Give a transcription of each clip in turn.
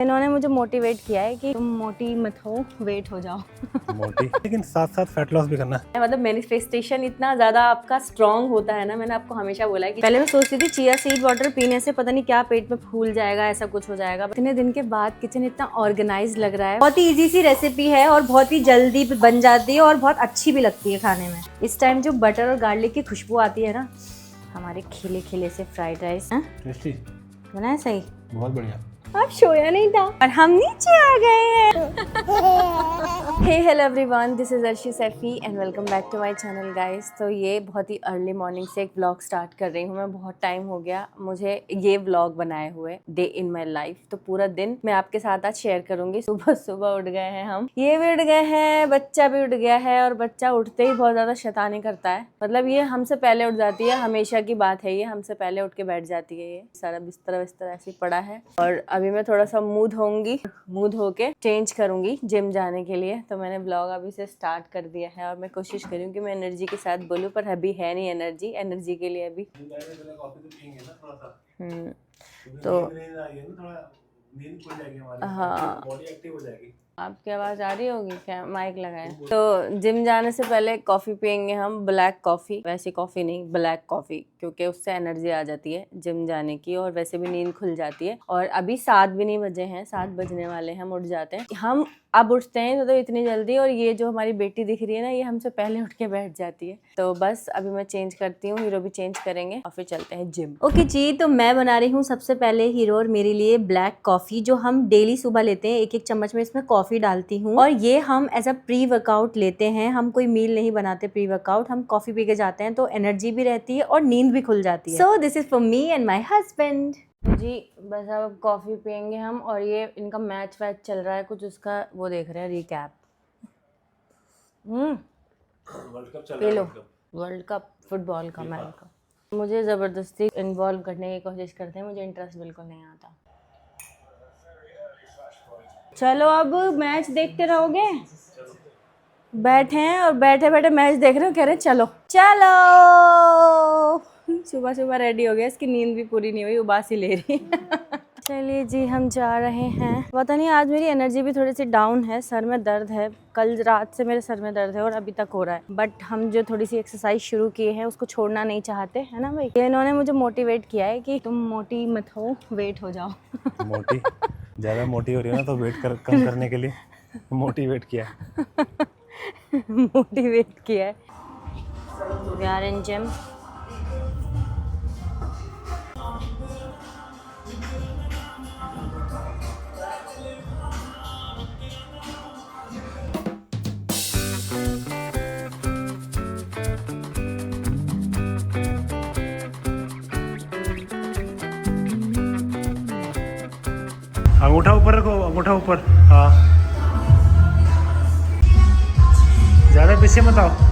इन्होंने मुझे मोटिवेट किया है कि तुम मोटी मत हो, वेट हो जाओ। मोटी लेकिन साथ साथ फैट लॉस भी करना है। मतलब मैनिफेस्टेशन इतना ज्यादा आपका स्ट्रांग होता है ना, मैंने आपको हमेशा बोला है कि पहले मैं सोचती थी चिया सीड वाटर पीने से पता नहीं क्या पेट में फूल जाएगा, ऐसा कुछ हो जाएगा। इतने दिन के बाद किचन इतना ऑर्गेनाइज लग रहा है। बहुत ही इजी सी रेसिपी है और बहुत ही जल्दी बन जाती है और बहुत अच्छी भी लगती है खाने में। इस टाइम जो बटर और गार्लिक की खुशबू आती है ना, हमारे खिले खिले से फ्राइड राइस टेस्टी, बना है सही, बहुत बढ़िया। आप सोया नहीं था और हम नीचे आ गए हैं। Hey hello everyone, this is Arshi Saifi and welcome back to my channel guys. तो ये बहुत ही अर्ली मॉर्निंग से एक व्लॉग स्टार्ट कर रही हूँ मैं। बहुत टाइम हो गया मुझे ये व्लॉग बनाए हुए, डे इन माय लाइफ। तो पूरा दिन मैं आपके साथ आज शेयर करूंगी। सुबह सुबह उठ गए हैं हम, ये भी उठ गए हैं, बच्चा भी उठ गया है। और बच्चा उठते ही बहुत ज्यादा शैतानी करता है। मतलब ये हमसे पहले उठ जाती है, हमेशा की बात है, ये हमसे पहले उठ के बैठ जाती है। ये सारा बिस्तर ऐसे ही पड़ा है और अभी मैं थोड़ा सा मुंह धोऊंगी, मुंह धो के चेंज करूंगी जिम जाने के लिए। तो मैंने ब्लॉग अभी से स्टार्ट कर दिया है और मैं कोशिश करी हूँ कि मैं एनर्जी के साथ बोलूँ, पर अभी है नहीं एनर्जी के लिए अभी। तो हाँ, आपकी आवाज आ रही होगी क्या, माइक लगाए। तो जिम जाने से पहले कॉफी पियेंगे हम, ब्लैक कॉफी। वैसी कॉफी नहीं, ब्लैक कॉफी, क्योंकि उससे एनर्जी आ जाती है जिम जाने की और वैसे भी नींद खुल जाती है। और अभी 7 भी नहीं बजे हैं, 7 बजने वाले हैं, हम उठ जाते हैं। हम अब उठते हैं तो इतनी जल्दी। और ये जो हमारी बेटी दिख रही है ना, ये हमसे पहले उठ के बैठ जाती है। तो बस अभी मैं चेंज करती हूँ, हीरो भी चेंज करेंगे और फिर चलते हैं जिम। ओके जी, तो मैं बना रही हूँ सबसे पहले हीरो और मेरे लिए ब्लैक कॉफी, जो हम डेली सुबह लेते हैं। एक चम्मच में इसमें कॉफी डालती हूँ और ये हम एज अ प्री वर्कआउट लेते हैं। हम कोई मील नहीं बनाते प्री वर्कआउट, हम कॉफी पी के जाते हैं तो एनर्जी भी रहती है और नींद भी खुल जाती है। So this is for me and my husband ji. बस अब कॉफी पियेंगे हम। और ये इनका मैच वैच चल रहा है कुछ, उसका वो देख रहे हैं, रिकैप। वर्ल्ड कप चल P low, world cup football का मैच का। मुझे ज़बरदस्ती इन्वॉल्व करने की कोशिश करते हैं, मुझे इंटरेस्ट बिल्कुल नहीं आता। चलो अब मैच देखते रहोगे। बैठे हैं और बैठे बैठे मैच देख रहे हो, कह रहे हैं चलो चलो। सुबह सुबह रेडी हो गया, इसकी नींद भी पूरी नहीं हुई, उबासी ले रही है। चलिए जी, हम जा रहे हैं। पता नहीं आज मेरी एनर्जी भी थोड़ी सी डाउन है, सर में दर्द है। कल रात से मेरे सर में दर्द है और अभी तक हो रहा है। बट हम जो थोड़ी सी एक्सरसाइज शुरू किए हैं उसको छोड़ना नहीं चाहते, है ना भाई। इन्होंने मुझे मोटिवेट किया है कि तुम मोटी मत हो, वेट हो जाओ। मोटी, ज़्यादा मोटी हो रही है ना, तो कम करने के लिए मोटिवेट किया है। मोटिवेट किया है। We are in gym. अंगूठा ऊपर रखो, अंगूठा ऊपर। हाँ, ज़्यादा पीछे मत आओ।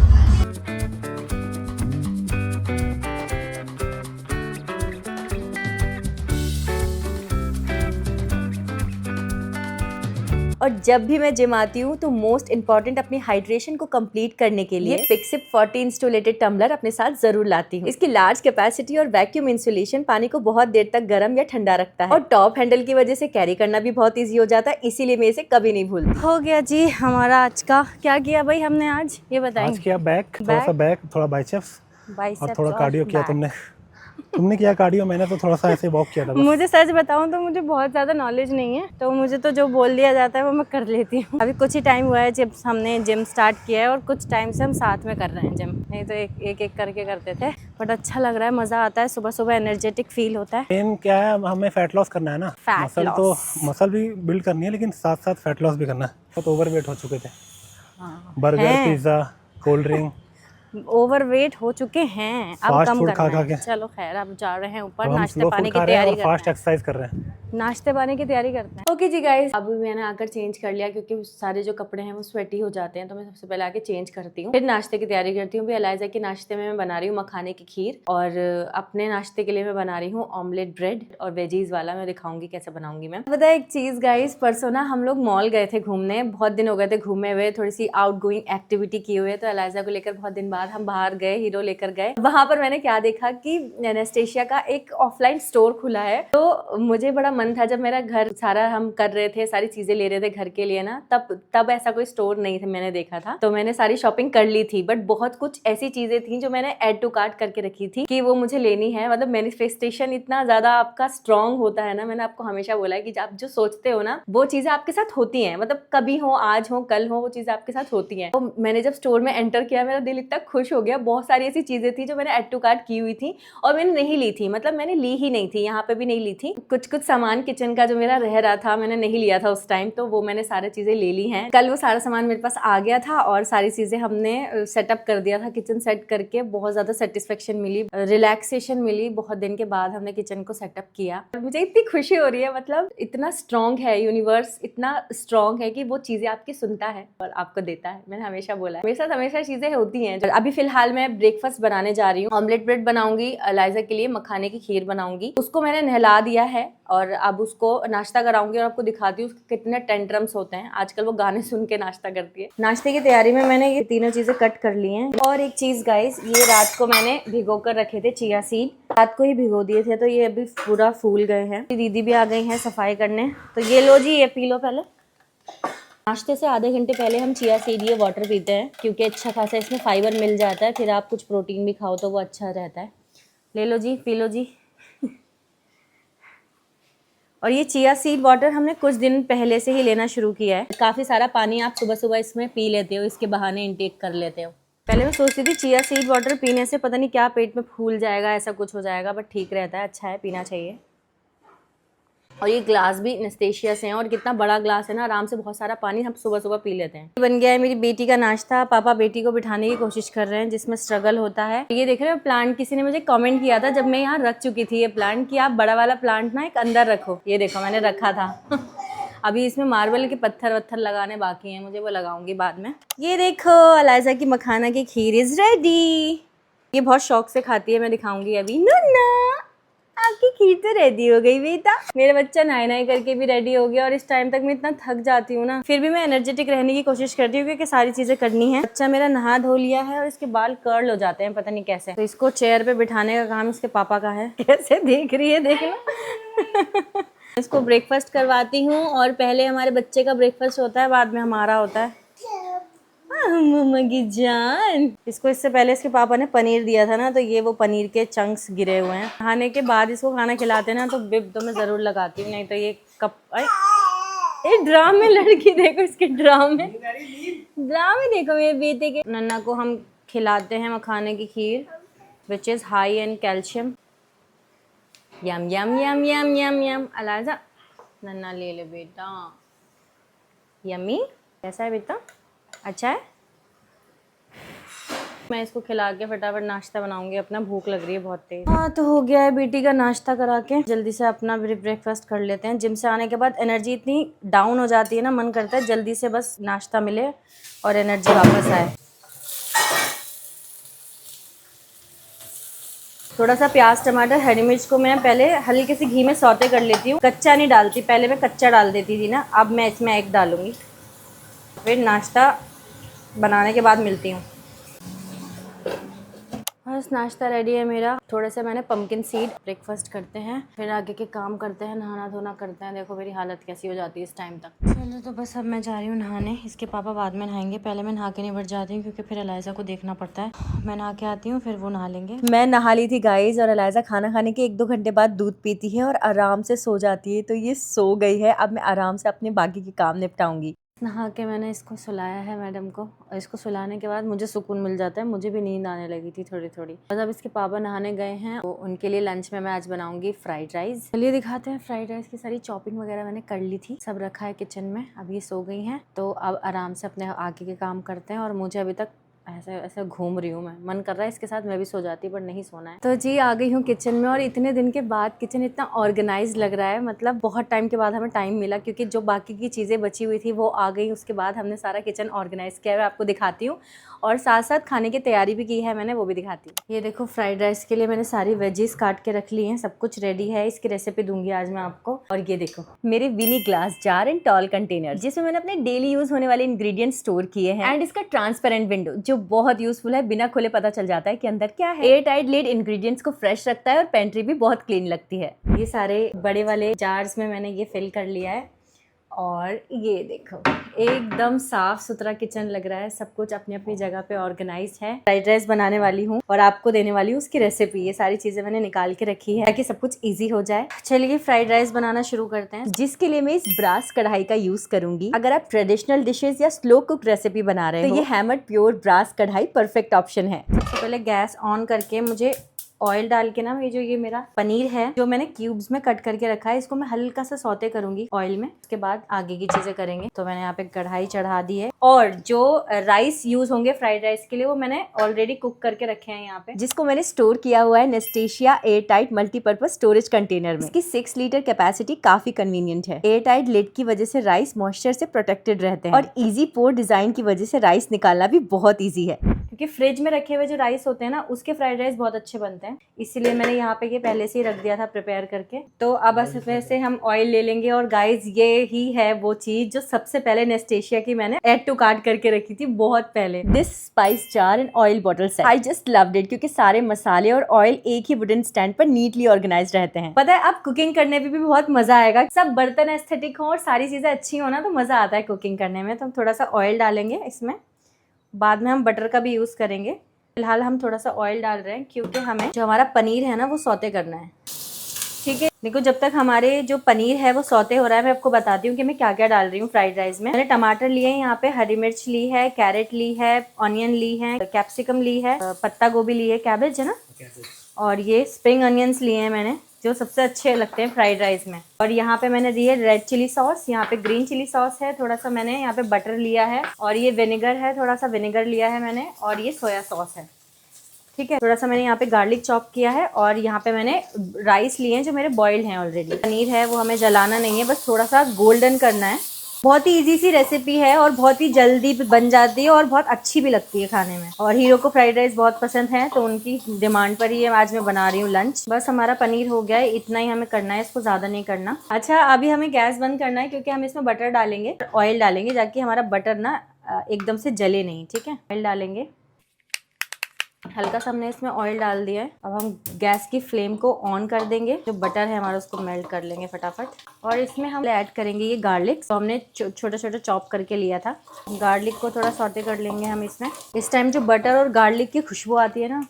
और जब भी मैं जिम आती हूँ तो मोस्ट इम्पॉर्टेंट अपनी हाइड्रेशन को कंप्लीट करने के लिए पिक्सिप 40 इंस्टोलेटेड टम्बलर अपने साथ जरूर लाती हूँ। इसकी लार्ज कैपेसिटी और वैक्यूम इंसुलेशन पानी को बहुत देर तक गर्म या ठंडा रखता है और टॉप हैंडल की वजह से कैरी करना भी बहुत ईजी हो जाता है, इसीलिए मैं इसे कभी नहीं भूलती। हो गया जी हमारा आज का। क्या किया भाई हमने आज, ये बताएं। आज किया बैक, थोड़ा सा बैक, थोड़ा बाइसेप्स और थोड़ा कार्डियो किया। तुमने किया कार्डियो, मैंने तो थोड़ा सा ऐसे वॉक किया था बस। मुझे सच बताऊं तो मुझे बहुत ज़्यादा नॉलेज नहीं है, तो मुझे तो जो बोल दिया जाता है वो मैं कर लेती हूँ। अभी कुछ ही टाइम हुआ है जब हमने जिम स्टार्ट किया है और कुछ टाइम से हम साथ में कर रहे हैं जिम, नहीं तो एक करके करते थे। बट अच्छा लग रहा है, मज़ा आता है, सुबह सुबह एनर्जेटिक फील होता है। मेन क्या है, हमें फैट लॉस करना है ना। मसल भी बिल्ड करनी है, लेकिन साथ साथ फैट लॉस भी करना है। बहुत ओवरवेट हो चुके थे। Burger, pizza, cold drink, overweight हो चुके हैं, अब कम करना है। चलो खैर, अब जा रहे हैं ऊपर, नाश्ते पानी की तैयारी करते हैं, फास्ट एक्सरसाइज कर रहे हैं, नाश्ते पानी की तैयारी करते हैं। ओके जी गाइस, अभी मैंने आकर चेंज कर लिया क्योंकि सारे जो कपड़े हैं वो स्वेटी हो जाते हैं, तो मैं सबसे पहले आके चेंज करती हूँ, फिर नाश्ते की तैयारी करती हूँ। भी एलाइजा के नाश्ते में मैं बना रही हूँ मखाने की खीर और अपने नाश्ते के लिए मैं बना रही हूँ ऑमलेट ब्रेड और वेजीज वाला। मैं दिखाऊंगी कैसे बनाऊंगी मैं। पता है एक चीज गाइस, परसों ना हम लोग मॉल गए थे घूमने, बहुत दिन हो गए थे घूमे हुए, थोड़ी सी आउट गोइंग एक्टिविटी की हुई है, तो एलाइजा को लेकर बहुत दिन बाद बाद हम बाहर गए, हीरो लेकर गए। वहां पर मैंने क्या देखा कि एनास्टेशिया का एक ऑफलाइन स्टोर खुला है। तो मुझे बड़ा मन था, जब मेरा घर सारा हम कर रहे थे, सारी चीजें ले रहे थे घर के लिए ना, तब ऐसा कोई स्टोर नहीं था, मैंने देखा था। तो मैंने सारी शॉपिंग कर ली थी, बट बहुत कुछ ऐसी चीजें थी जो मैंने ऐड टू कार्ट करके रखी थी कि वो मुझे लेनी है। मतलब मैनिफेस्टेशन इतना ज्यादा आपका स्ट्रांग होता है ना, मैंने आपको हमेशा बोला है कि आप जो सोचते हो ना वो चीजें आपके साथ होती हैं। मतलब कभी हो, आज हो, कल हो, वो चीजें आपके साथ होती हैं। तो मैंने जब स्टोर में एंटर किया, मेरा दिल इतना खुश हो गया। बहुत सारी ऐसी चीजें थी जो मैंने ऐड टू कार्ट की हुई थी और मैंने नहीं ली थी, मतलब मैंने ली ही नहीं थी, यहाँ पे भी नहीं ली थी। कुछ सामान किचन का जो मेरा रह रहा था मैंने नहीं लिया था उस टाइम, तो वो मैंने सारी चीजें ले ली हैं। कल वो सारा सामान मेरे पास आ गया था और सारी चीजें हमने सेटअप कर दिया था। किचन सेट करके बहुत ज्यादा सेटिस्फेक्शन मिली, रिलैक्सेशन मिली। बहुत दिन के बाद हमने किचन को सेटअप किया और मुझे इतनी खुशी हो रही है। मतलब इतना स्ट्रांग है यूनिवर्स, इतना स्ट्रांग है कि वो चीजें आपकी सुनता है और आपको देता है। मैंने हमेशा बोला है, मेरे साथ हमेशा चीजें होती हैं। अभी फिलहाल मैं ब्रेकफास्ट बनाने जा रही हूँ। ऑमलेट ब्रेड बनाऊंगी, एलाइजा के लिए मखाने की खीर बनाऊंगी। उसको मैंने नहला दिया है और अब उसको नाश्ता कराऊंगी और आपको दिखाती हूँ कितने टेंट्रम्स होते हैं। आजकल वो गाने सुन के नाश्ता करती है। नाश्ते की तैयारी में मैंने ये तीनों चीजें कट कर ली हैं। और एक चीज गाइस, ये रात को मैंने भिगो कर रखे थे चिया सीड, रात को ही भिगो दिए थे, तो ये अभी पूरा फूल गए हैं। दीदी भी आ गई हैं सफाई करने, तो ये लो जी, ये पी लो पहले। नाश्ते से आधे घंटे पहले हम चिया सीड ये वाटर पीते हैं, क्योंकि अच्छा खासा इसमें फाइबर मिल जाता है। फिर आप कुछ प्रोटीन भी खाओ तो वो अच्छा रहता है। ले लो जी, पी लो जी। और ये चिया सीड वाटर हमने कुछ दिन पहले से ही लेना शुरू किया है। काफ़ी सारा पानी आप सुबह सुबह इसमें पी लेते हो, इसके बहाने इंटेक कर लेते हो। पहले मैं सोचती थी चिया सीड वाटर पीने से पता नहीं क्या पेट में फूल जाएगा, ऐसा कुछ हो जाएगा, बट ठीक रहता है, अच्छा है, पीना चाहिए। और ये ग्लास भी एनास्टेशिया से हैं और कितना बड़ा ग्लास है ना, आराम से बहुत सारा पानी हम सुबह सुबह पी लेते हैं। बन गया है मेरी बेटी का नाश्ता। पापा बेटी को बिठाने की कोशिश कर रहे हैं, जिसमें स्ट्रगल होता है। ये देख रहे हो प्लांट, किसी ने मुझे कमेंट किया था जब मैं यहाँ रख चुकी थी ये प्लांट, कि आप बड़ा वाला प्लांट ना एक अंदर रखो। ये देखो मैंने रखा था। अभी इसमें मार्बल के पत्थर वत्थर लगाने बाकी हैं, मुझे वो लगाऊंगी बाद में। ये देखो एलाइजा की मखाना की खीर इज रेडी। ये बहुत शौक से खाती है, मैं दिखाऊंगी अभी। नन्ना आपकी खीर तो रेडी हो गई बेटा। मेरा बच्चा नहाए नहाए करके भी रेडी हो गया और इस टाइम तक मैं इतना थक जाती हूँ ना, फिर भी मैं एनर्जेटिक रहने की कोशिश करती हूँ क्योंकि सारी चीजें करनी है। बच्चा मेरा नहा धो लिया है और इसके बाल कर्ल हो जाते हैं, पता नहीं कैसे। तो इसको चेयर पे बिठाने का काम इसके पापा का है। कैसे देख रही है, देख लो। इसको ब्रेकफास्ट करवाती हूँ और पहले हमारे बच्चे का ब्रेकफास्ट होता है, बाद में हमारा होता है। मम्मा की जान। इसको इससे पहले इसके पापा ने पनीर दिया था ना, तो ये वो पनीर के चंक्स गिरे हुए हैं। खाने के बाद इसको खाना खिलाते हैं ना, तो बिब तो मैं जरूर लगाती हूँ, नहीं तो ये कप ड्राम में लड़की देखो, इसके ड्राम में देखो मेरे बेटे के। नन्ना को हम खिलाते हैं मखाने की खीर, which is high in calcium. Yum yum yum yum yum yum. अलाजा नन्ना ले ले बेटा। यम्मी, कैसा है बेटा, अच्छा है। मैं इसको खिला के फटाफट नाश्ता बनाऊंगी अपना, भूख लग रही है बहुत तेज। हाँ तो हो गया है बेटी का नाश्ता करा के, जल्दी से अपना ब्रेकफास्ट कर लेते हैं। जिम से आने के बाद एनर्जी इतनी डाउन हो जाती है ना, मन करता है जल्दी से बस नाश्ता मिले और एनर्जी वापस आए। थोड़ा सा प्याज टमाटर हरी मिर्च को मैं पहले हल्के से घी में सौते कर लेती हूँ, कच्चा नहीं डालती। पहले मैं कच्चा डाल देती थी ना, अब मैं इसमें एग डालूंगी। फिर नाश्ता बनाने के बाद मिलती हूँ। बस नाश्ता रेडी है मेरा। थोड़े से मैंने पंपकिन सीड, ब्रेकफास्ट करते हैं फिर आगे के काम करते हैं, नहाना धोना करते हैं। देखो मेरी हालत कैसी हो जाती है इस टाइम तक। चलो तो बस अब मैं जा रही हूँ नहाने, इसके पापा बाद में नहाएंगे। पहले मैं नहा के निबट जाती हूँ क्योंकि फिर एलाइजा को देखना पड़ता है। मैं नहा के आती हूँ, फिर वो नहा लेंगे। मैं नहा ली थी गाइज, और एलाइजा खाना खाने के 1-2 घंटे बाद दूध पीती है और आराम से सो जाती है। तो ये सो गई है, अब मैं आराम से अपने बाकी के काम निपटाऊंगी। नहा के मैंने इसको सुलाया है मैडम को, और इसको सुलाने के बाद मुझे सुकून मिल जाता है। मुझे भी नींद आने लगी थी थोड़ी थोड़ी। बस अब इसके पापा नहाने गए हैं, तो उनके लिए लंच में मैं आज बनाऊंगी फ्राइड राइस। चलिए दिखाते हैं। फ्राइड राइस की सारी चॉपिंग वगैरह मैंने कर ली थी, सब रखा है किचन में। अब ये सो गई हैं, तो अब आराम से अपने आगे के काम करते हैं। और मुझे अभी तक ऐसे घूम रही हूँ मैं, मन कर रहा है इसके साथ मैं भी सो जाती, पर नहीं सोना है। तो जी आ गई हूँ किचन में, और इतने दिन के बाद किचन इतना ऑर्गेनाइज लग रहा है। मतलब बहुत टाइम के बाद हमें टाइम मिला, क्योंकि जो बाकी की चीज़ें बची हुई थी वो आ गई। उसके बाद हमने सारा किचन ऑर्गेनाइज किया है, आपको दिखाती हूँ। और साथ साथ खाने की तैयारी भी की है मैंने, वो भी दिखाती हूँ। ये देखो फ्राइड राइस के लिए मैंने सारी वेजीज काट के रख ली हैं, सब कुछ रेडी है। इसकी रेसिपी दूंगी आज मैं आपको। और ये देखो मेरे विनी glass jar and tall container, जिसमें मैंने अपने डेली यूज होने वाले इंग्रेडिएंट्स स्टोर किए हैं। एंड इसका ट्रांसपेरेंट विंडो जो बहुत यूजफुल है, बिना खोले पता चल जाता है कि अंदर क्या है। एयर टाइट लिड इंग्रेडिएंट्स को फ्रेश रखता है और पेंट्री भी बहुत क्लीन लगती है। ये सारे बड़े वाले जार्स में मैंने ये फिल कर लिया है और ये देखो एकदम साफ सुथरा किचन लग रहा है, सब कुछ अपनी अपनी जगह पे ऑर्गेनाइज है। फ्राइड राइस बनाने वाली हूँ और आपको देने वाली हूँ उसकी रेसिपी। ये सारी चीजें मैंने निकाल के रखी है ताकि सब कुछ इजी हो जाए। चलिए फ्राइड राइस बनाना शुरू करते हैं, जिसके लिए मैं इस ब्रास कढ़ाई का यूज करूंगी। अगर आप ट्रेडिशनल डिशेज या स्लो कुक रेसिपी बना रहे हो तो ये हैमर्ड प्योर ब्रास कढ़ाई परफेक्ट ऑप्शन है। सबसे पहले गैस ऑन करके मुझे ऑयल डाल के ना ये मेरा पनीर है जो मैंने क्यूब्स में कट करके रखा है, इसको मैं हल्का सा सौते करूंगी ऑयल में। उसके बाद आगे की चीजें करेंगे। तो मैंने यहाँ पे कढ़ाई चढ़ा दी है और जो राइस यूज होंगे फ्राइड राइस के लिए वो मैंने ऑलरेडी कुक करके रखे हैं यहाँ पे, जिसको मैंने स्टोर किया हुआ है Nestasia air tight multipurpose storage container में। इसकी 6 लीटर कैपेसिटी काफी कन्वीनियंट है। एयर टाइट लिड की वजह से राइस मॉइस्चर से प्रोटेक्टेड रहते हैं और इजी पोर डिजाइन की वजह से राइस निकालना भी बहुत ईजी है, क्योंकि फ्रिज में रखे हुए जो राइस होते हैं ना उसके फ्राइड राइस बहुत अच्छे बनते हैं, इसीलिए मैंने यहाँ पे ये पहले से ही रख दिया था प्रिपेयर करके। तो अब इसमें से हम ऑयल ले लेंगे और गाइस ये ही है वो चीज जो सबसे पहले नेस्टेशिया की मैंने एड टू कार्ट करके रखी थी बहुत पहले। This spice jar and oil bottle set, I just loved it, क्योंकि सारे मसाले और ऑयल एक ही वुडन स्टैंड पर नीटली ऑर्गेनाइज रहते हैं। पता है अब कुकिंग करने में भी बहुत मजा आएगा, सब बर्तन एस्थेटिक हो और सारी चीजें अच्छी हो ना तो मजा आता है कुकिंग करने में। तो हम थोड़ा सा ऑयल डालेंगे इसमें, बाद में हम बटर का भी यूज करेंगे। फिलहाल हम थोड़ा सा ऑयल डाल रहे हैं क्योंकि हमें जो हमारा पनीर है ना वो सौते करना है। ठीक है, देखो जब तक हमारे जो पनीर है वो सौते हो रहा है मैं आपको बताती हूँ कि मैं क्या क्या डाल रही हूँ फ्राइड राइस में। मैंने टमाटर लिए हैं यहाँ पे, हरी मिर्च ली है, कैरेट ली है, ऑनियन ली है, कैप्सिकम ली है, पत्ता गोभी ली है, कैबेज है ना, और ये स्प्रिंग अनियंस लिए हैं मैंने जो सबसे अच्छे लगते हैं फ्राइड राइस में। और यहाँ पे मैंने ली है रेड चिली सॉस, यहाँ पे ग्रीन चिली सॉस है, थोड़ा सा मैंने यहाँ पे बटर लिया है और ये विनेगर है, थोड़ा सा विनेगर लिया है मैंने, और ये सोया सॉस है। ठीक है, थोड़ा सा मैंने यहाँ पे गार्लिक चॉप किया है और यहाँ पे मैंने राइस लिए हैं जो मेरे बॉइल्ड हैं ऑलरेडी। पनीर है वो हमें जलाना नहीं है, बस थोड़ा सा गोल्डन करना है। बहुत ही इजी सी रेसिपी है और बहुत ही जल्दी बन जाती है और बहुत अच्छी भी लगती है खाने में। और हीरो को फ्राइड राइस बहुत पसंद है तो उनकी डिमांड पर ही आज मैं बना रही हूँ लंच। बस हमारा पनीर हो गया है, इतना ही हमें करना है, इसको ज़्यादा नहीं करना। अच्छा अभी हमें गैस बंद करना है क्योंकि हम इसमें बटर डालेंगे, ऑयल डालेंगे ताकि हमारा बटर ना एकदम से जले नहीं। ठीक है, ऑयल डालेंगे, हल्का सा हमने इसमें ऑयल डाल दिया है। अब हम गैस की फ्लेम को ऑन कर देंगे, जो बटर है हमारा उसको मेल्ट कर लेंगे फटाफट। और इसमें हम ऐड करेंगे ये गार्लिक, तो हमने छोटा छोटा चॉप करके लिया था। गार्लिक को थोड़ा सौटे कर लेंगे हम इसमें। इस टाइम जो बटर और गार्लिक की खुशबू आती है ना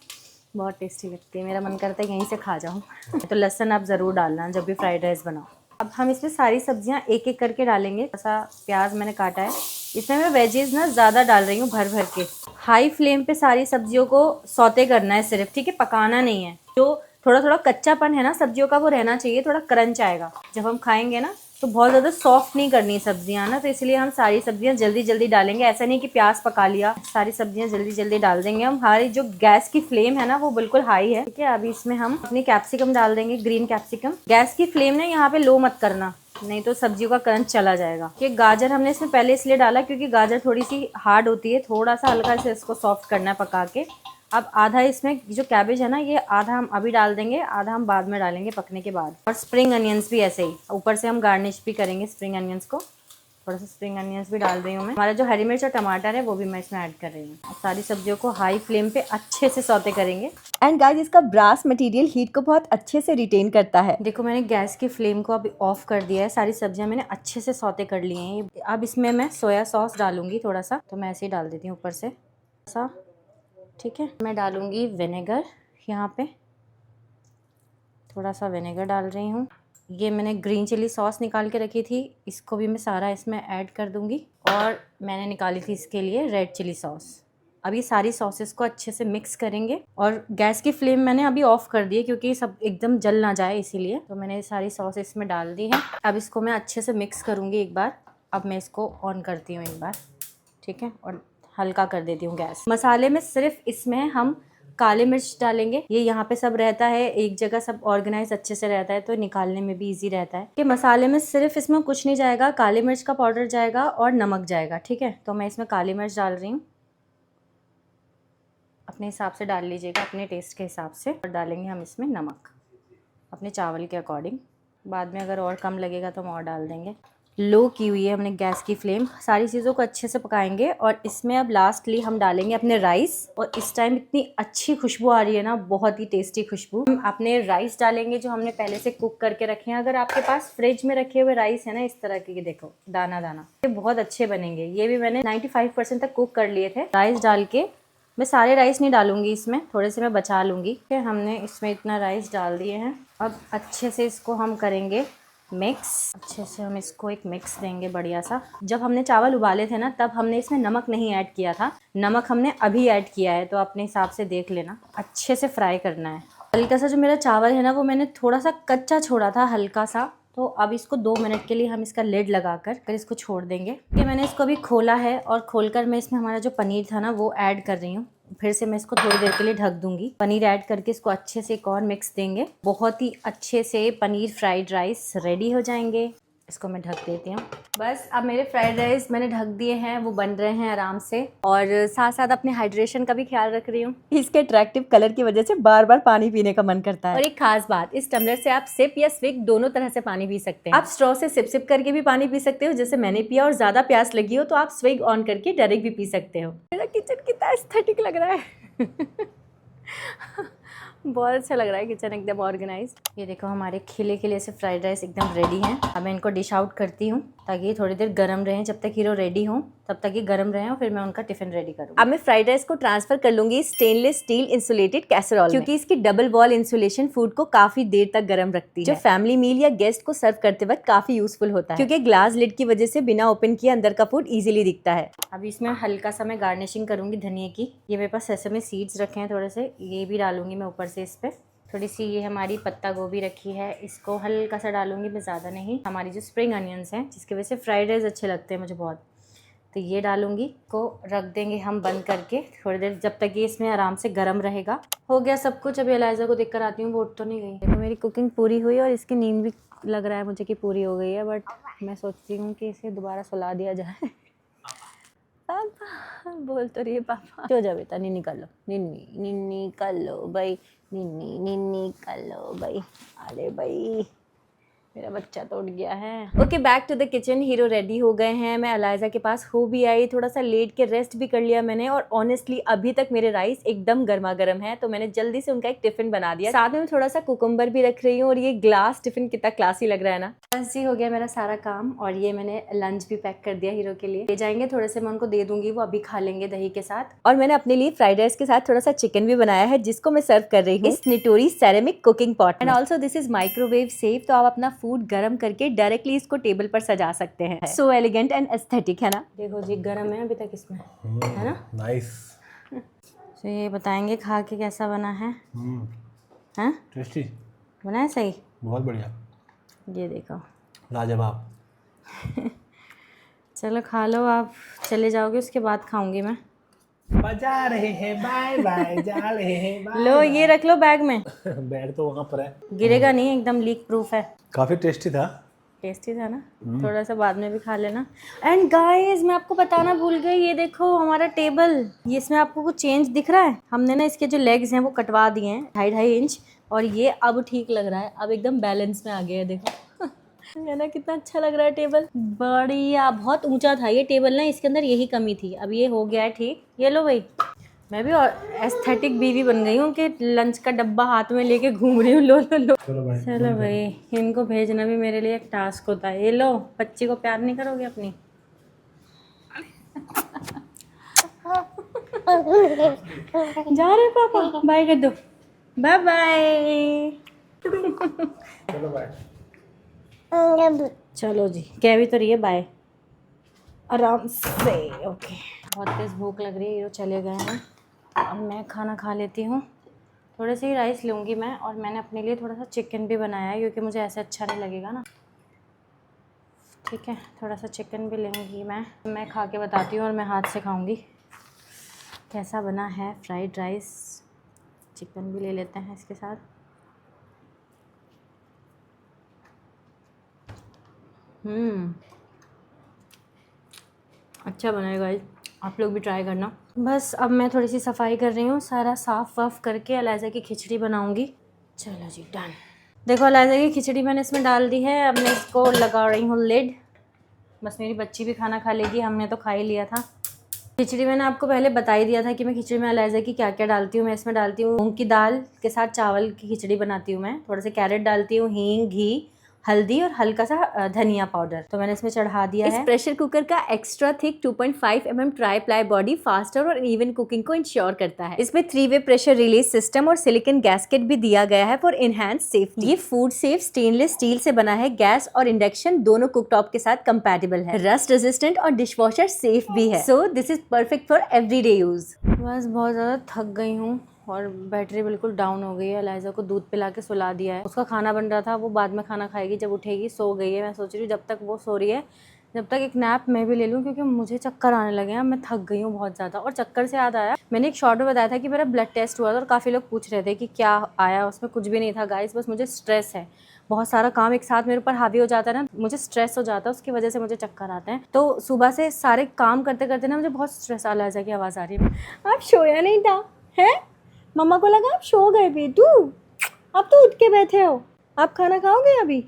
बहुत टेस्टी लगती है, मेरा मन करता है यहीं से खा जाऊँ। तो लहसुन आप ज़रूर डालना जब भी फ्राइड राइस बनाओ। अब हम इसमें सारी सब्जियां एक एक करके डालेंगे। ऐसा प्याज मैंने काटा है, इसमें मैं वेजेस ना ज़्यादा डाल रही हूँ भर भर के। हाई फ्लेम पे सारी सब्जियों को सौते करना है सिर्फ, ठीक है, पकाना नहीं है। जो थोड़ा थोड़ा कच्चापन है ना सब्जियों का वो रहना चाहिए, थोड़ा क्रंच आएगा जब हम खाएंगे ना। तो बहुत ज़्यादा सॉफ्ट नहीं करनी सब्जियां ना, तो इसलिए हम सारी सब्जियां जल्दी जल्दी डालेंगे। ऐसा नहीं कि प्याज पका लिया, सारी सब्जियां जल्दी जल्दी डाल देंगे हम। हमारी जो गैस की फ्लेम है ना वो बिल्कुल हाई है। ठीक है, अभी इसमें हम अपनी कैप्सिकम डाल देंगे, ग्रीन कैप्सिकम। गैस की फ्लेम ना यहाँ पे लो मत करना, नहीं तो सब्जियों का क्रंच चला जाएगा। ये गाजर हमने इसमें पहले इसलिए डाला क्योंकि गाजर थोड़ी सी हार्ड होती है, थोड़ा सा हल्का से इसको सॉफ्ट करना है पका के। अब आधा इसमें जो कैबेज है ना ये आधा हम अभी डाल देंगे, आधा हम बाद में डालेंगे पकने के बाद। और स्प्रिंग अनियंस भी ऐसे ही ऊपर से हम गार्निश भी करेंगे स्प्रिंग अनियंस को। थोड़ा सा स्प्रिंग अनियंस भी डाल रही हूँ मैं। हमारा जो हरी मिर्च और टमाटर है वो भी मैं इसमें ऐड कर रही हूँ। सारी सब्जियों को हाई फ्लेम पे अच्छे से सौते करेंगे। एंड गाइस इसका ब्रास मटेरियल हीट को बहुत अच्छे से रिटेन करता है। देखो मैंने गैस की फ्लेम को अभी ऑफ कर दिया है, सारी सब्जियां मैंने अच्छे से सौते कर ली हैं। अब इसमें मैं सोया सॉस डालूंगी थोड़ा सा, तो मैं ऐसे ही डाल देती हूँ ऊपर से सा। ठीक है, मैं डालूंगी विनेगर, यहाँ पे थोड़ा सा विनेगर डाल रही हूँ। ये मैंने ग्रीन चिली सॉस निकाल के रखी थी, इसको भी मैं सारा इसमें ऐड कर दूंगी। और मैंने निकाली थी इसके लिए रेड चिली सॉस। अब ये सारी सॉसेस को अच्छे से मिक्स करेंगे। और गैस की फ्लेम मैंने अभी ऑफ कर दी है क्योंकि सब एकदम जल ना जाए इसीलिए। तो मैंने सारी सॉस इसमें डाल दी है। अब इसको मैं अच्छे से मिक्स करूँगी एक बार। अब मैं इसको ऑन करती हूँ एक बार, ठीक है, और हल्का कर देती हूँ गैस। मसाले में सिर्फ इसमें हम काले मिर्च डालेंगे, ये यहाँ पे सब रहता है एक जगह, सब ऑर्गेनाइज अच्छे से रहता है तो निकालने में भी इजी रहता है। कि मसाले में सिर्फ इसमें कुछ नहीं जाएगा, काले मिर्च का पाउडर जाएगा और नमक जाएगा। ठीक है, तो मैं इसमें काली मिर्च डाल रही हूँ, अपने हिसाब से डाल लीजिएगा, अपने टेस्ट के हिसाब से। और डालेंगे हम इसमें नमक अपने चावल के अकॉर्डिंग, बाद में अगर और कम लगेगा तो हम और डाल देंगे। लो की हुई है हमने गैस की फ्लेम। सारी चीज़ों को अच्छे से पकाएंगे और इसमें अब लास्टली हम डालेंगे अपने राइस। और इस टाइम इतनी अच्छी खुशबू आ रही है ना, बहुत ही टेस्टी खुशबू। हम अपने राइस डालेंगे जो हमने पहले से कुक करके रखे हैं। अगर आपके पास फ्रिज में रखे हुए राइस है ना इस तरह के, देखो दाना दाना, ये बहुत अच्छे बनेंगे। ये भी मैंने 95% तक कुक कर लिए थे। राइस डाल के, मैं सारे राइस नहीं डालूंगी इसमें, थोड़े से मैं बचा लूँगी। हमने इसमें इतना राइस डाल दिए हैं। अब अच्छे से इसको हम करेंगे मिक्स। अच्छे से हम इसको एक मिक्स देंगे बढ़िया सा। जब हमने चावल उबाले थे ना तब हमने इसमें नमक नहीं ऐड किया था, नमक हमने अभी ऐड किया है, तो अपने हिसाब से देख लेना। अच्छे से फ्राई करना है। हल्का सा जो मेरा चावल है ना वो मैंने थोड़ा सा कच्चा छोड़ा था, हल्का सा। तो अब इसको 2 मिनट के लिए हम इसका लिड लगाकर इसको छोड़ देंगे। कि मैंने इसको अभी खोला है और खोलकर मैं इसमें हमारा जो पनीर था ना वो ऐड कर रही हूँ। फिर से मैं इसको थोड़ी देर के लिए ढक दूंगी। पनीर ऐड करके इसको अच्छे से एक और मिक्स देंगे। बहुत ही अच्छे से पनीर फ्राइड राइस रेडी हो जाएंगे। इसको मैं ढक देती हूँ। बस अब मेरे फ्राइड राइस मैंने ढक दिए हैं, वो बन रहे हैं आराम से। और साथ साथ अपने हाइड्रेशन का भी ख्याल रख रही हूँ। इसके अट्रैक्टिव कलर की वजह से बार बार पानी पीने का मन करता है। और एक खास बात, इस टम्बलर से आप सिप या स्विग दोनों तरह से पानी पी सकते हैं। आप स्ट्रॉ से सिप करके भी पानी पी सकते हो जैसे मैंने पिया, और ज्यादा प्यास लगी हो तो आप स्विग ऑन करके डायरेक्ट भी पी सकते हो। मेरा किचन कितना एस्थेटिक लग रहा है। बहुत अच्छा लग रहा है किचन, एकदम ऑर्गेनाइज्ड। ये देखो हमारे खिले खिले से फ्राइड राइस एकदम रेडी हैं। अब मैं इनको डिश आउट करती हूँ ताकि ये थोड़ी देर गर्म रहें। जब तक हीरो रेडी हों तब तक ये गर्म रहें और फिर मैं उनका टिफिन रेडी करूँ। अब मैं फ्राइड राइस को ट्रांसफर कर लूंगी स्टेनलेस स्टील इंसुलेटेड कैसरोल, क्योंकि इसकी डबल वॉल इंसुलेशन फूड को काफी देर तक गर्म रखती है, जो फैमिली मील या गेस्ट को सर्व करते वक्त काफी यूजफुल होता है, क्योंकि ग्लास लिड की वजह से बिना ओपन किए अंदर का फूड इजीली दिखता है। अब इसमें हल्का सा मैं गार्निशिंग करूंगी धनिया की। ये मेरे पास सेसमी सीड्स रखे हैं थोड़े से, ये भी डालूंगी मैं ऊपर से। इस पे थोड़ी सी ये हमारी पत्ता गोभी रखी है, इसको हल्का सा डालूंगी, मैं ज़्यादा नहीं। हमारी जो स्प्रिंग अनियंस हैं जिसकी वजह से फ्राइड राइस अच्छे लगते हैं मुझे बहुत, तो ये डालूंगी। को रख देंगे हम बंद करके थोड़ी देर, जब तक ये इसमें आराम से गर्म रहेगा। हो गया सब कुछ। अभी एलाइजा को देख कर आती हूँ, वो उठ तो नहीं गई। देखो मेरी कुकिंग पूरी हुई और इसकी नींद भी लग रहा है मुझे कि पूरी हो गई है, बट मैं सोचती हूँ कि इसे दोबारा सुला दिया जाए। पापा बोल तो रही है पापा। क्यों जा बेटा, निन्नी कर लो, निन्नी निन्नी कर लो भाई, निन्नी निन्नी कर लो भाई। अरे भाई मेरा बच्चा तो उठ गया है। Okay, back to the kitchen. Hero ready हो गए हैं। मैं एलाइजा के पास हो भी आई, थोड़ा सा लेट के रेस्ट भी कर लिया मैंने। और ऑनेस्टली अभी तक मेरे राइस एकदम गर्मा गर्म है, तो मैंने जल्दी से उनका एक टिफिन बना दिया। साथ में थोड़ा सा कुकुम्बर भी रख रही हूँ। और ये ग्लास टिफिन कितना क्लासी लग रहा है ना। बस जी हो गया मेरा सारा काम। और ये मैंने लंच भी पैक कर दिया हीरो के लिए। ले जाएंगे, थोड़े से मैं उनको दे दूंगी, वो अभी खा लेंगे दही के साथ। और मैंने अपने लिए फ्राइड राइस के साथ थोड़ा सा चिकन भी बनाया है, जिसको मैं सर्व कर रही हूँ इस Nitori ceramic cooking pot. And also this is microwave safe, तो आप अपना फूड गर्म करके डायरेक्टली इसको टेबल पर सजा सकते हैं। सो एलिगेंट एंड एस्थेटिक है ना। देखो जी गर्म है अभी तक इसमें, है ना। नाइस। तो ये बताएंगे खा के कैसा बना है। हैं? टेस्टी बना है सही, बहुत बढ़िया। ये देखो लाजवाब। चलो खा लो, आप चले जाओगे उसके बाद खाऊंगी मैं। बजा रहे हैं बाय बाय, जा रहे हैं बाय। लो ये रख लो बैग में। बैग तो वहाँ पर है, गिरेगा नहीं, एकदम लीक प्रूफ है। काफी टेस्टी था। टेस्टी था ना, थोड़ा सा बाद में भी खा लेना। एंड गाइस मैं आपको बताना भूल गई, ये देखो हमारा टेबल। ये इसमें आपको कुछ चेंज दिख रहा है? हमने ना इसके जो लेग्स हैं वो कटवा दिए हैं 2.5 इंच, और ये अब ठीक लग रहा है, अब एकदम बैलेंस में आ गया है। देखो है ना कितना अच्छा लग रहा है टेबल, बढ़िया। बहुत ऊंचा था ये टेबल ना, इसके अंदर यही कमी थी, अब ये हो गया है ठीक। ये लो भाई, मैं भी और एस्थेटिक बीवी बन गई हूँ कि लंच का डब्बा हाथ में लेके घूम रही हूँ। लो लो लो, चलो भाई इनको भेजना भी मेरे लिए एक टास्क होता है। ये लो, बच्ची को प्यार नहीं करोगे अपनी? जा रहे पापा, बाय कर दो, बाय बाय। चलो बाय। चलो जी, कह भी तो रही है बाय, आराम से। ओके, बहुत तेज भूख लग रही है, ये चले गए हैं। अब मैं खाना खा लेती हूँ। थोड़े से ही राइस लूँगी मैं, और मैंने अपने लिए थोड़ा सा चिकन भी बनाया है क्योंकि मुझे ऐसे अच्छा नहीं लगेगा ना। ठीक है, थोड़ा सा चिकन भी लेंगी मैं खा के बताती हूँ, और मैं हाथ से खाऊँगी कैसा बना है फ्राइड राइस। चिकन भी ले लेते हैं इसके साथ। अच्छा बना है गाइस, आप लोग भी ट्राई करना। बस अब मैं थोड़ी सी सफाई कर रही हूँ, सारा साफ़ वाफ करके एलाइजा की खिचड़ी बनाऊँगी। चलो जी डन। देखो एलाइजा की खिचड़ी मैंने इसमें डाल दी है। अब मैं इसको लगा रही हूँ लिड, बस मेरी बच्ची भी खाना खा लेगी, हमने तो खा ही लिया था। खिचड़ी मैंने आपको पहले बता ही दिया था कि मैं खिचड़ी में अलाइजा की क्या क्या डालती हूँ। मैं इसमें डालती हूँ मूंग की दाल के साथ चावल की खिचड़ी बनाती हूँ मैं। थोड़े से कैरेट डालती हूँ, हींग, घी, हल्दी और हल्का सा धनिया पाउडर। तो मैंने इसमें चढ़ा दिया है। इस प्रेशर कुकर का extra thick 2.5 mm try ply body faster और इवन कुकिंग को इंश्योर करता है। इसमें 3-वे प्रेशर रिलीज सिस्टम और सिलिकॉन गैस्केट भी दिया गया है फॉर एनहांस सेफ्टी। ये फूड सेफ स्टेनलेस स्टील से बना है। गैस और इंडक्शन दोनों कुकटॉप के साथ कंपैटिबल है। रस्ट रेजिस्टेंट और डिशवॉशर सेफ भी है। So this is perfect for everyday use. बस बहुत ज़्यादा थक गई हूँ और बैटरी बिल्कुल डाउन हो गई है। अलाइजा को दूध पिला के सुला दिया है। उसका खाना बन रहा था, वो बाद में खाना खाएगी जब उठेगी। सो गई है। मैं सोच रही हूँ जब तक वो सो रही है जब तक एक नैप मैं भी ले लूँ, क्योंकि मुझे चक्कर आने लगे हैं। मैं थक गई हूँ बहुत ज़्यादा। और चक्कर से याद आया, मैंने एक शॉर्ट में बताया था कि मेरा ब्लड टेस्ट हुआ था और काफ़ी लोग पूछ रहे थे कि क्या आया। उसमें कुछ भी नहीं था गाइस, बस मुझे स्ट्रेस है। बहुत सारा काम एक साथ मेरे ऊपर हावी हो जाता है ना, मुझे स्ट्रेस हो जाता है, उसकी वजह से मुझे चक्कर आते हैं। तो सुबह से सारे काम करते करते ना मुझे बहुत स्ट्रेस आ रहा है। की आवाज़ आ रही है। आप सोया नहीं था है? मम्मा को लगा आप सो गए बेटू, अब तो उठ के बैठे हो। आप खाना खाओगे अभी?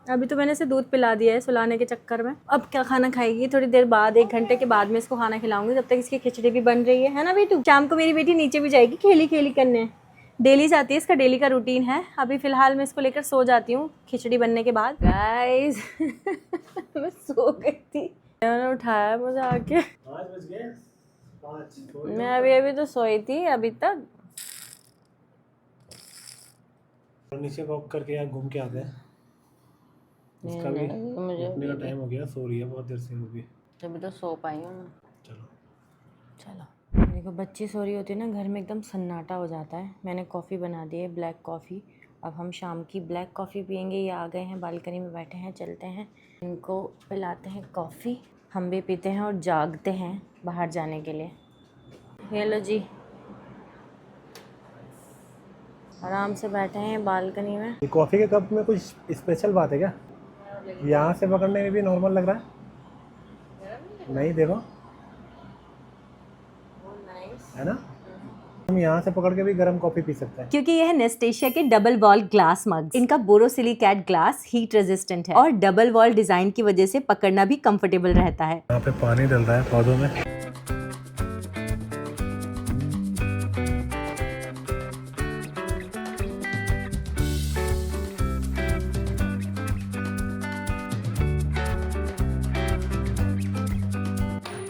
अभी तो मैंने इसे दूध पिला दिया है सुलाने के चक्कर में। अब क्या खाना खाएगी? थोड़ी देर बाद, 1 घंटे के बाद में इसको खाना खिलाऊंगी। जब तक इसकी खिचड़ी भी बन रही है ना बेटू। शाम को मेरी बेटी नीचे भी जाएगी खेली खेली करने। डेली जाती है, इसका डेली का रूटीन है। अभी फिलहाल मैं इसको लेकर सो जाती हूँ खिचड़ी बनने के बाद। गाइस मैं सो गई थी, मैंने उठाया मुझे आके। 5 बज गए 5। मैं अभी तो सोई थी अभी तक। नीचे वॉक करके यहाँ घूम के आते हैं। उसका भी उठने का टाइम हो गया। सो रही है बहुत देर से वो भी। अभी तो सो पाई हूँ मैं। चलो देखो बच्ची सो रही होती है ना, घर में एकदम सन्नाटा हो जाता है। मैंने कॉफ़ी बना दी है, ब्लैक कॉफ़ी। अब हम शाम की ब्लैक कॉफ़ी पियेंगे। ये आ गए हैं, बालकनी में बैठे हैं। चलते हैं, इनको पिलाते हैं कॉफ़ी। हम भी पीते हैं और जागते हैं बाहर जाने के लिए। ये लो जी, आराम से बैठे हैं बालकनी में। ये कॉफ़ी के कप में कुछ स्पेशल बात है क्या? यहाँ से पकड़ने में भी नॉर्मल लग रहा है। नहीं देखो, है ना? हम यहाँ से पकड़ के भी गर्म कॉफ़ी पी सकते हैं। क्योंकि यह नेस्टेशिया के डबल वॉल ग्लास मग। इनका बोरोसिलिकेट ग्लास हीट रेजिस्टेंट है और डबल वॉल डिजाइन की वजह से पकड़ना भी कंफर्टेबल रहता है। यहाँ पे पानी डल रहा है पौधों में।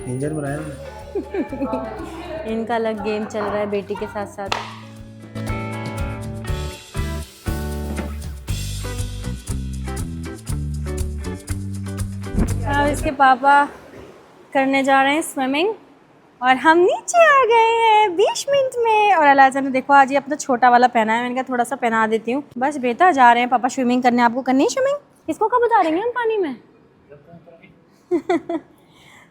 इंजन बनाया हमने। इनका अलग गेम चल रहा है बेटी के साथ साथ। अब इसके पापा करने जा रहे हैं स्विमिंग और हम नीचे आ गए हैं 20 मिनट में। और अलाइजा ने देखो आज ये अपना छोटा वाला पहना है। मैंने कहा थोड़ा सा पहना देती हूँ। बस बेटा जा रहे हैं पापा स्विमिंग करने। आपको करनी है स्विमिंग? इसको कब उतारेंगे हम पानी में?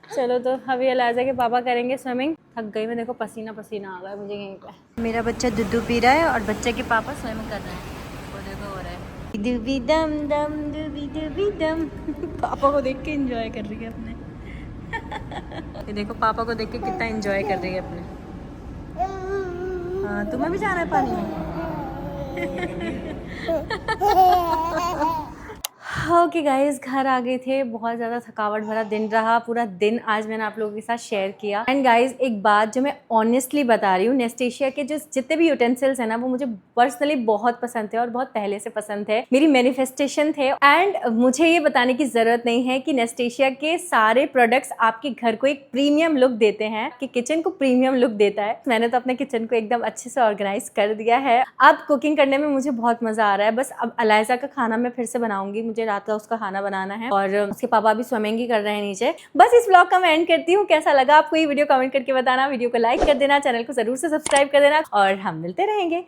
चलो तो अभी अलाइजा के पापा करेंगे स्विमिंग। थक गई मैं, देखो पसीना पसीना आ गया मुझे यहीं पे। मेरा बच्चा दूध पी रहा है और बच्चे के पापा स्विमिंग कर रहे हैं। वो देखो हो रहा है। डूबी दम दम डूबी डूबी दम। पापा को देख के एंजॉय कर रही है अपने। ये देखो पापा को देख के कितना एंजॉय कर रही है अपने। हाँ तुम्हें भी जाना है पानी में? ओके गाइस, घर आ गए थे। बहुत ज़्यादा थकावट भरा दिन रहा। पूरा दिन आज मैंने आप लोगों के साथ शेयर किया। एंड गाइस एक बात जो मैं ऑनेस्टली बता रही हूँ, नेस्टेशिया के जो जितने भी यूटेंसिल्स हैं ना, वो मुझे पर्सनली बहुत पसंद थे और बहुत पहले से पसंद थे। मेरी मैनिफेस्टेशन थे। एंड मुझे ये बताने की ज़रूरत नहीं है कि नेस्टेशिया के सारे प्रोडक्ट्स आपके घर को एक प्रीमियम लुक देते हैं, कि किचन को प्रीमियम लुक देता है। मैंने तो अपने किचन को एकदम अच्छे से ऑर्गेनाइज कर दिया है। अब कुकिंग करने में मुझे बहुत मज़ा आ रहा है। बस अब अलाइजा का खाना मैं फिर से बनाऊंगी। मुझे रात का उसका खाना बनाना है और उसके पापा भी स्विमिंग ही कर रहे हैं नीचे। बस इस व्लॉग का मैं एंड करती हूँ। कैसा लगा आपको ये वीडियो कमेंट करके बताना। वीडियो को लाइक कर देना, चैनल को जरूर से सब्सक्राइब कर देना और हम मिलते रहेंगे